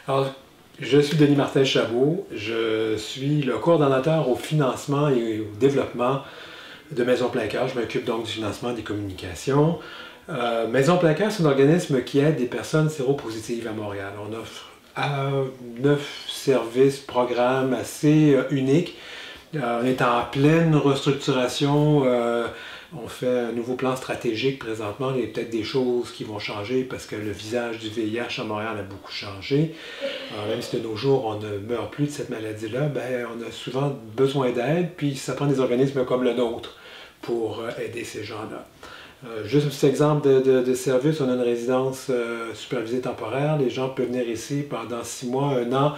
Alors, je suis Denis Martin Chabot, je suis le coordonnateur au financement et au développement de Maison Plein Cœur. Je m'occupe donc du financement des communications. Maison Plein Cœur, c'est un organisme qui aide des personnes séropositives à Montréal. On offre 9 services, programmes assez uniques. On est en pleine restructuration. On fait un nouveau plan stratégique présentement. Il y a peut-être des choses qui vont changer parce que le visage du VIH à Montréal a beaucoup changé. Même si de nos jours, on ne meurt plus de cette maladie-là, ben, on a souvent besoin d'aide, puis ça prend des organismes comme le nôtre pour aider ces gens-là. Juste un petit exemple de service, on a une résidence supervisée temporaire. Les gens peuvent venir ici pendant 6 mois, 1 an,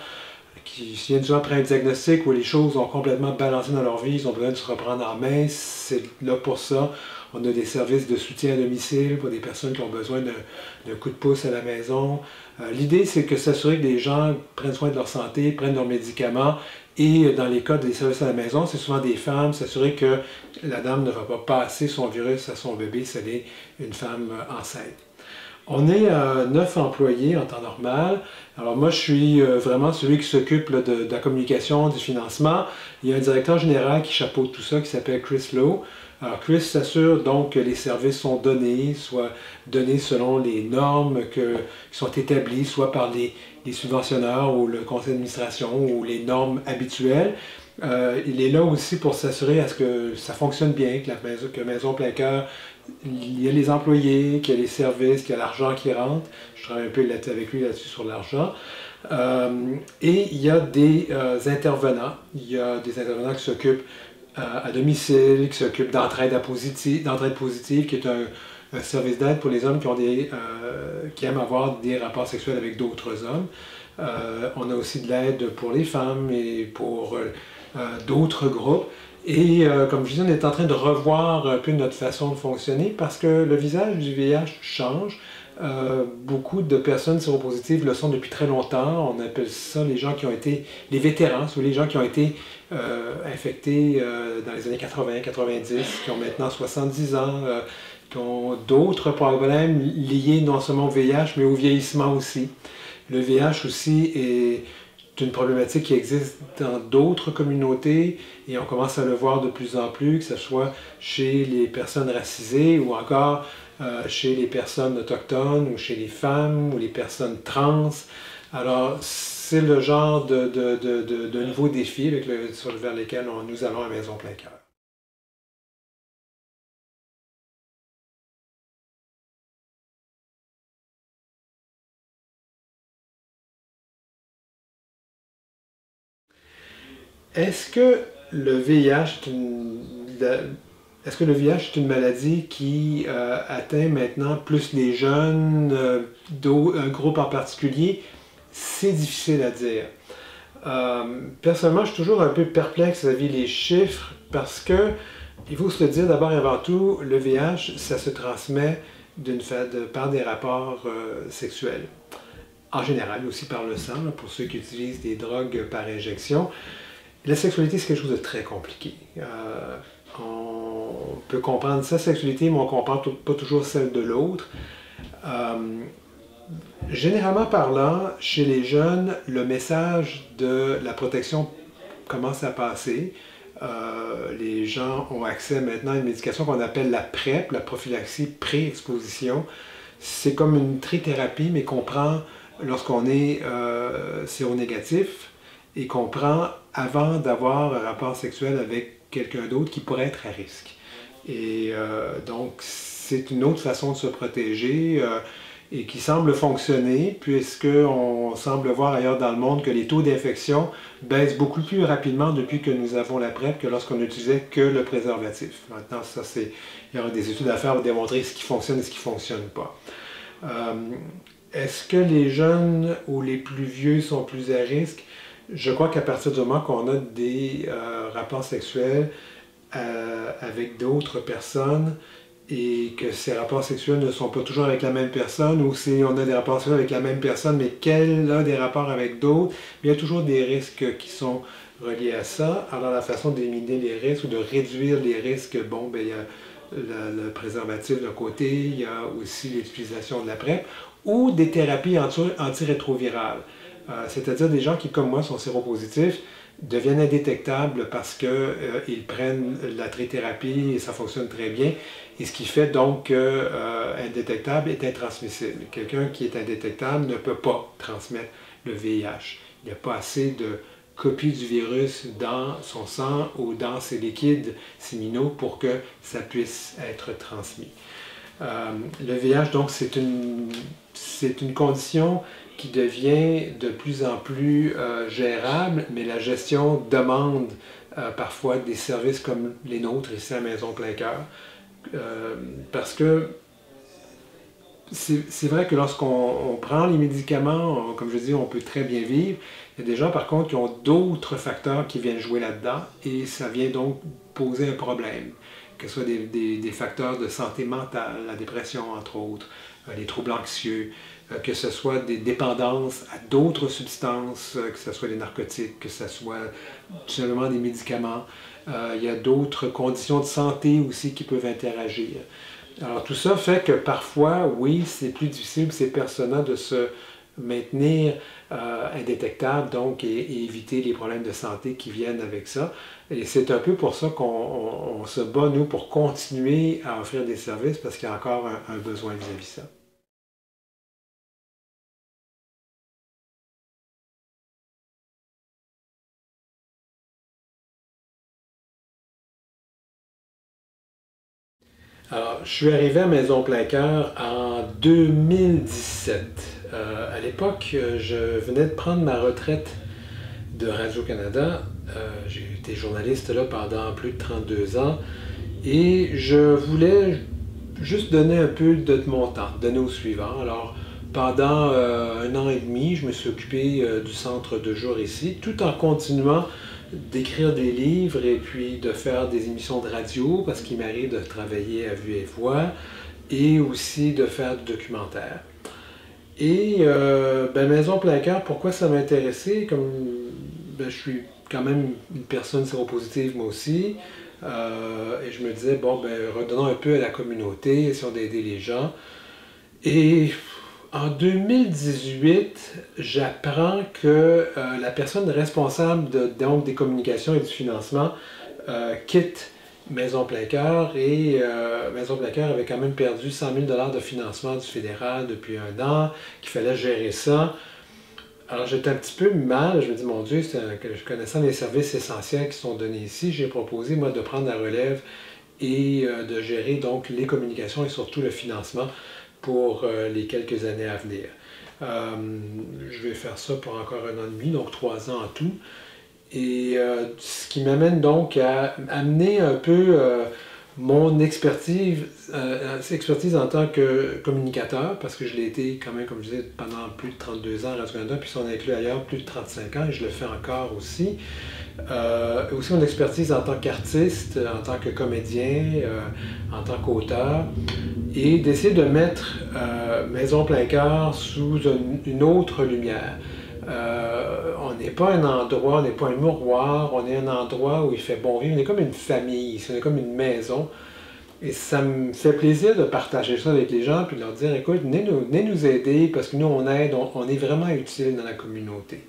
qui viennent souvent après un diagnostic où les choses ont complètement balancé dans leur vie, ils ont besoin de se reprendre en main. C'est là pour ça. On a des services de soutien à domicile pour des personnes qui ont besoin d'un coup de pouce à la maison. L'idée, c'est que s'assurer que les gens prennent soin de leur santé, prennent leurs médicaments. Et dans les cas des services à la maison, c'est souvent des femmes, s'assurer que la dame ne va pas passer son virus à son bébé si elle est une femme enceinte. On est 9 employés en temps normal. Alors moi, je suis vraiment celui qui s'occupe de la communication, du financement. Il y a un directeur général qui chapeaute tout ça, qui s'appelle Chris Lowe. Alors Chris s'assure donc que les services sont donnés, soit donnés selon les normes qui sont établies, soit par les subventionneurs ou le conseil d'administration ou les normes habituelles. Il est là aussi pour s'assurer à ce que ça fonctionne bien, que Maison Plein Cœur, il y a les employés, qu'il y a les services, qu'il y a l'argent qui rentre. Je travaille un peu avec lui là-dessus sur l'argent. Et il y a des intervenants. Il y a des intervenants qui s'occupent à domicile, qui s'occupent d'entraide positive, qui est un service d'aide pour les hommes qui aiment avoir des rapports sexuels avec d'autres hommes. On a aussi de l'aide pour les femmes et pour d'autres groupes. Et comme je disais, on est en train de revoir un peu notre façon de fonctionner parce que le visage du VIH change. Beaucoup de personnes séropositives le sont depuis très longtemps. On appelle ça les gens qui ont été, les vétérans, ou les gens qui ont été infectés dans les années 80-90, qui ont maintenant 70 ans, qui ont d'autres problèmes liés non seulement au VIH, mais au vieillissement aussi. Le VIH aussi est une problématique qui existe dans d'autres communautés et on commence à le voir de plus en plus, que ce soit chez les personnes racisées ou encore chez les personnes autochtones ou chez les femmes ou les personnes trans. Alors, c'est le genre de nouveaux défis vers lesquels nous allons à Maison Plein Cœur. Est-ce que le VIH est est-ce que le VIH est une maladie qui atteint maintenant plus les jeunes, un groupe en particulier? C'est difficile à dire. Personnellement, je suis toujours un peu perplexe vis-à-vis les chiffres parce que, il faut se le dire d'abord et avant tout, le VIH, ça se transmet par des rapports sexuels. En général, aussi par le sang, là, pour ceux qui utilisent des drogues par injection. La sexualité, c'est quelque chose de très compliqué. On peut comprendre sa sexualité, mais on ne comprend pas toujours celle de l'autre. Généralement parlant, chez les jeunes, le message de la protection commence à passer. Les gens ont accès maintenant à une médication qu'on appelle la PrEP, la prophylaxie pré-exposition. C'est comme une trithérapie, mais qu'on prend lorsqu'on est séronégatif et qu'on prend avant d'avoir un rapport sexuel avec quelqu'un d'autre qui pourrait être à risque. Et donc, c'est une autre façon de se protéger et qui semble fonctionner puisqu'on semble voir ailleurs dans le monde que les taux d'infection baissent beaucoup plus rapidement depuis que nous avons la PrEP que lorsqu'on n'utilisait que le préservatif. Maintenant, il y aura des études à faire pour démontrer ce qui fonctionne et ce qui ne fonctionne pas. Est-ce que les jeunes ou les plus vieux sont plus à risque? Je crois qu'à partir du moment qu'on a des rapports sexuels avec d'autres personnes et que ces rapports sexuels ne sont pas toujours avec la même personne ou si on a des rapports sexuels avec la même personne mais qu'elle a des rapports avec d'autres, il y a toujours des risques qui sont reliés à ça. Alors la façon d'éliminer les risques ou de réduire les risques, bon, ben, il y a le préservatif d'un côté, il y a aussi l'utilisation de la PrEP ou des thérapies antirétrovirales. C'est-à-dire des gens qui, comme moi, sont séropositifs, deviennent indétectables parce qu'ils prennent la trithérapie et ça fonctionne très bien. Et ce qui fait donc qu'indétectable est intransmissible. Quelqu'un qui est indétectable ne peut pas transmettre le VIH. Il n'y a pas assez de copies du virus dans son sang ou dans ses liquides séminaux pour que ça puisse être transmis. Le VIH, donc, c'est une condition qui devient de plus en plus gérable, mais la gestion demande parfois des services comme les nôtres ici à Maison Plein Cœur, parce que c'est vrai que lorsqu'on prend les médicaments, comme je dis, on peut très bien vivre. Il y a des gens, par contre, qui ont d'autres facteurs qui viennent jouer là-dedans et ça vient donc poser un problème. Que ce soit des facteurs de santé mentale, la dépression, entre autres, les troubles anxieux, que ce soit des dépendances à d'autres substances, que ce soit des narcotiques, que ce soit tout simplement des médicaments. Il y a d'autres conditions de santé aussi qui peuvent interagir. Alors tout ça fait que parfois, oui, c'est plus difficile pour ces personnes-là de se maintenir indétectables, donc, et éviter les problèmes de santé qui viennent avec ça. Et c'est un peu pour ça qu'on se bat, nous, pour continuer à offrir des services, parce qu'il y a encore un besoin vis-à-vis de ça. Alors, je suis arrivé à Maison Plein Cœur en 2017. À l'époque, je venais de prendre ma retraite de Radio-Canada. J'ai été journaliste là pendant plus de 32 ans et je voulais juste donner un peu de mon temps, donner au suivant. Alors, pendant un an et demi, je me suis occupé du centre de jour ici, tout en continuant d'écrire des livres et puis de faire des émissions de radio, parce qu'il m'arrive de travailler à vue et voix, et aussi de faire du documentaire. Et Maison Plein Cœur, pourquoi ça m'a intéressé? Comme je suis quand même une personne séropositive moi aussi, et je me disais, bon, redonnons un peu à la communauté, essayons d'aider les gens. Et en 2018, j'apprends que la personne responsable donc, des communications et du financement quitte Maison Plein Cœur et Maison Plein Cœur avait quand même perdu 100 000 $ de financement du fédéral depuis un an, qu'il fallait gérer ça. Alors j'étais un petit peu mal, je me dis, mon Dieu, je connaissant les services essentiels qui sont donnés ici, j'ai proposé, moi, de prendre la relève et de gérer donc les communications et surtout le financement pour les quelques années à venir. Je vais faire ça pour encore un an et demi, donc 3 ans en tout. Et ce qui m'amène donc à amener un peu mon expertise en tant que communicateur, parce que je l'ai été quand même, comme je disais, pendant plus de 32 ans à Radio-Canada, puis si on inclut ailleurs, plus de 35 ans, et je le fais encore aussi. Aussi mon expertise en tant qu'artiste, en tant que comédien, en tant qu'auteur, et d'essayer de mettre Maison Plein Cœur sous une autre lumière. On n'est pas un endroit, on n'est pas un mouroir, on est un endroit où il fait bon vivre, on est comme une famille, on est comme une maison. Et ça me fait plaisir de partager ça avec les gens, puis de leur dire, écoute, venez nous aider, parce que nous, on aide, on est vraiment utile dans la communauté.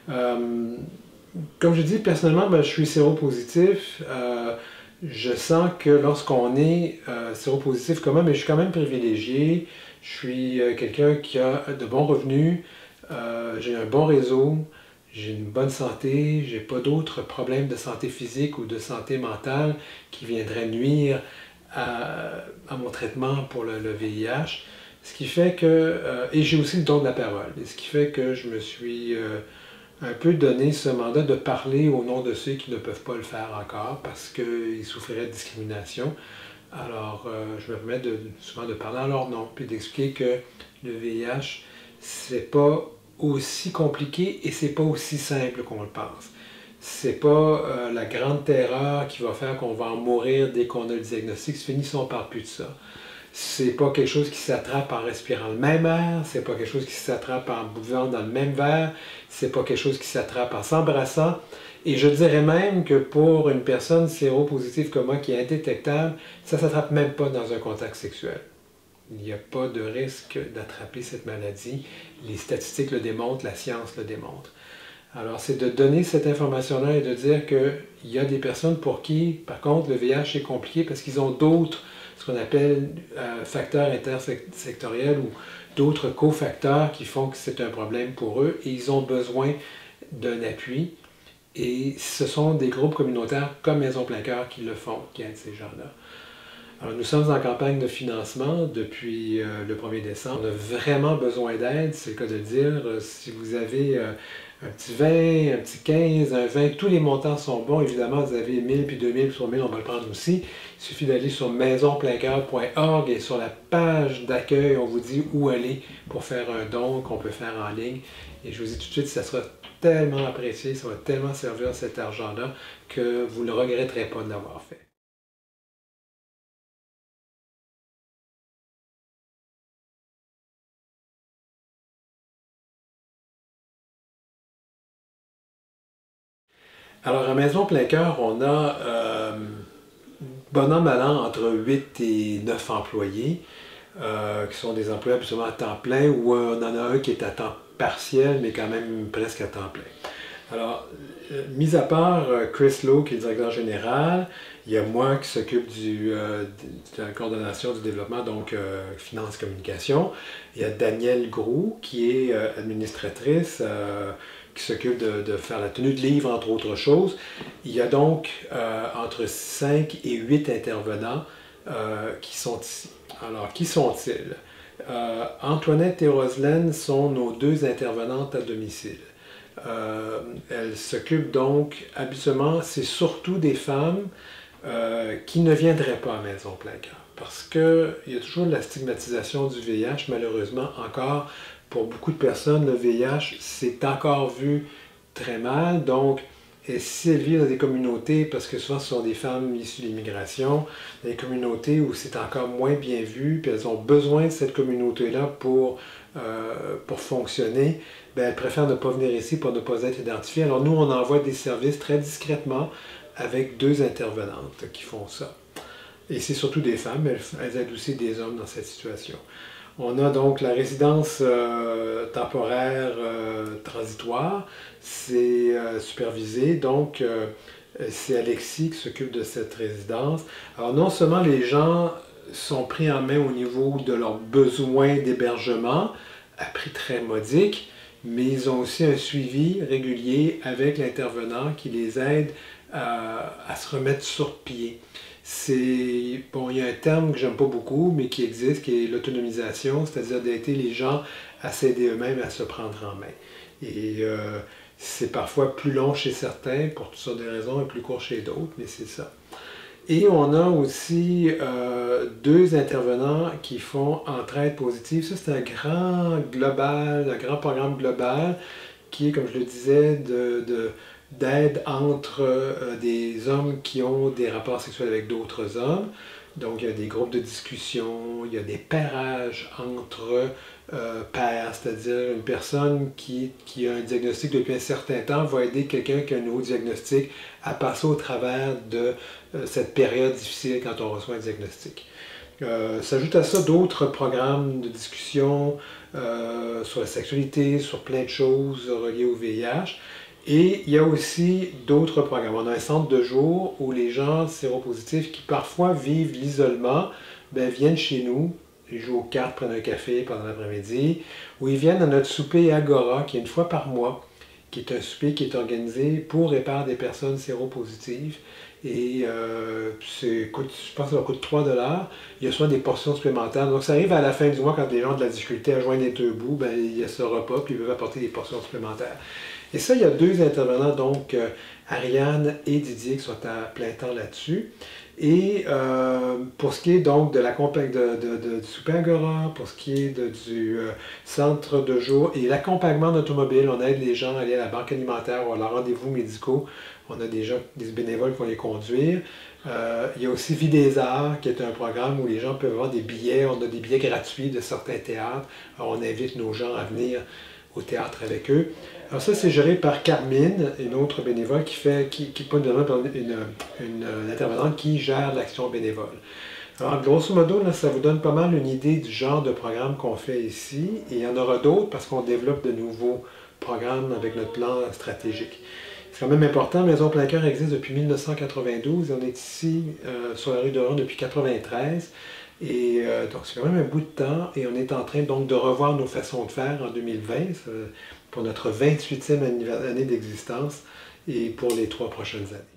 Comme je dis, personnellement, je suis séropositif. Je sens que lorsqu'on est séropositif comme moi, mais je suis quand même privilégié. Je suis quelqu'un qui a de bons revenus, j'ai un bon réseau, j'ai une bonne santé, j'ai pas d'autres problèmes de santé physique ou de santé mentale qui viendraient nuire à mon traitement pour le VIH. Ce qui fait que, et j'ai aussi le don de la parole, et ce qui fait que je me suis un peu donné ce mandat de parler au nom de ceux qui ne peuvent pas le faire encore parce qu'ils souffriraient de discrimination. Alors, je me permets souvent de parler en leur nom, puis d'expliquer que le VIH, c'est pas aussi compliqué et c'est pas aussi simple qu'on le pense. C'est pas la grande terreur qui va faire qu'on va en mourir dès qu'on a le diagnostic. C'est fini si on ne parle plus de ça. C'est pas quelque chose qui s'attrape en respirant le même air, c'est pas quelque chose qui s'attrape en buvant dans le même verre, c'est pas quelque chose qui s'attrape en s'embrassant. Et je dirais même que pour une personne séropositive comme moi qui est indétectable, ça ne s'attrape même pas dans un contact sexuel. Il n'y a pas de risque d'attraper cette maladie. Les statistiques le démontrent, la science le démontre. Alors, c'est de donner cette information-là et de dire qu'il y a des personnes pour qui, par contre, le VIH est compliqué parce qu'ils ont d'autres, ce qu'on appelle facteurs intersectoriels ou d'autres cofacteurs qui font que c'est un problème pour eux et ils ont besoin d'un appui. Et ce sont des groupes communautaires comme Maison Plein Cœur qui le font, qui aident ces gens-là. Alors, nous sommes en campagne de financement depuis le 1er décembre. On a vraiment besoin d'aide, c'est le cas de le dire. Si vous avez un petit 20, un petit 15, un 20, tous les montants sont bons. Évidemment, vous avez 1000 puis 2000 sur 1000, on va le prendre aussi. Il suffit d'aller sur maisonpleincoeur.org et sur la page d'accueil, on vous dit où aller pour faire un don qu'on peut faire en ligne. Et je vous dis tout de suite, ça sera tellement apprécié, ça va tellement servir cet argent-là que vous ne le regretterez pas de l'avoir fait. Alors, à Maison Plein Cœur, on a bon an, mal an, entre 8 et 9 employés, qui sont des employés absolument à temps plein, ou on en a un qui est à temps partiel, mais quand même presque à temps plein. Alors, mis à part Chris Lowe, qui est le directeur général, il y a moi qui s'occupe de la coordination du développement, donc finance communication. Il y a Danielle Groux, qui est administratrice, qui s'occupe de faire la tenue de livre, entre autres choses. Il y a donc entre 5 et 8 intervenants qui sont ici. Alors, qui sont-ils? Antoinette et Roselaine sont nos deux intervenantes à domicile. Elles s'occupent donc, habituellement, c'est surtout des femmes qui ne viendraient pas à Maison Plein Cœur. Parce qu'il y a toujours de la stigmatisation du VIH, malheureusement, encore, pour beaucoup de personnes, le VIH, c'est encore vu très mal. Donc, et si elles vivent dans des communautés, parce que souvent ce sont des femmes issues de l'immigration, des communautés où c'est encore moins bien vu, puis elles ont besoin de cette communauté-là pour fonctionner, bien, elles préfèrent ne pas venir ici pour ne pas être identifiées. Alors nous, on envoie des services très discrètement avec deux intervenantes qui font ça. Et c'est surtout des femmes, elles aident aussi des hommes dans cette situation. On a donc la résidence temporaire transitoire, c'est supervisé, donc c'est Alexis qui s'occupe de cette résidence. Alors non seulement les gens sont pris en main au niveau de leurs besoins d'hébergement, à prix très modique, mais ils ont aussi un suivi régulier avec l'intervenant qui les aide à se remettre sur pied. Bon, il y a un terme que j'aime pas beaucoup, mais qui existe, qui est l'autonomisation, c'est-à-dire d'aider les gens à s'aider eux-mêmes, à se prendre en main. Et c'est parfois plus long chez certains, pour toutes sortes de raisons, et plus court chez d'autres, mais c'est ça. Et on a aussi deux intervenants qui font Entraide positive. Ça, c'est un grand global, un grand programme global qui est, comme je le disais, d'aide entre des hommes qui ont des rapports sexuels avec d'autres hommes. Donc, il y a des groupes de discussion, il y a des pairages entre pairs, c'est-à-dire une personne qui a un diagnostic depuis un certain temps va aider quelqu'un qui a un nouveau diagnostic à passer au travers de cette période difficile quand on reçoit un diagnostic. S'ajoute à ça d'autres programmes de discussion sur la sexualité, sur plein de choses reliées au VIH. Et il y a aussi d'autres programmes. On a un centre de jour où les gens séropositifs qui parfois vivent l'isolement viennent chez nous, ils jouent aux cartes, prennent un café pendant l'après-midi, ou ils viennent à notre souper Agora, qui est une fois par mois, qui est un souper qui est organisé pour et par des personnes séropositives. Et je pense que ça coûte 3 $. Il y a souvent des portions supplémentaires. Donc ça arrive à la fin du mois, quand les gens ont de la difficulté à joindre les deux bouts, il y a ce repas, puis ils peuvent apporter des portions supplémentaires. Et ça, il y a deux intervenants, donc Ariane et Didier, qui sont à plein temps là-dessus. Et pour ce qui est donc de la du Souper Agora, pour ce qui est du centre de jour et l'accompagnement d'automobile, on aide les gens à aller à la banque alimentaire ou à leurs rendez-vous médicaux. On a des bénévoles qui vont les conduire. Il y a aussi Vie des Arts, qui est un programme où les gens peuvent avoir des billets. On a des billets gratuits de certains théâtres. Alors, on invite nos gens à venir au théâtre avec eux. Alors ça, c'est géré par Carmine, une autre bénévole qui est pas une intervenante qui gère l'action bénévole. Alors, grosso modo, là, ça vous donne pas mal une idée du genre de programme qu'on fait ici. Et il y en aura d'autres parce qu'on développe de nouveaux programmes avec notre plan stratégique. C'est quand même important, Maison Plein Cœur existe depuis 1992 et on est ici sur la rue de Ron depuis 1993. Et donc c'est quand même un bout de temps et on est en train donc de revoir nos façons de faire en 2020 pour notre 28e année d'existence et pour les 3 prochaines années.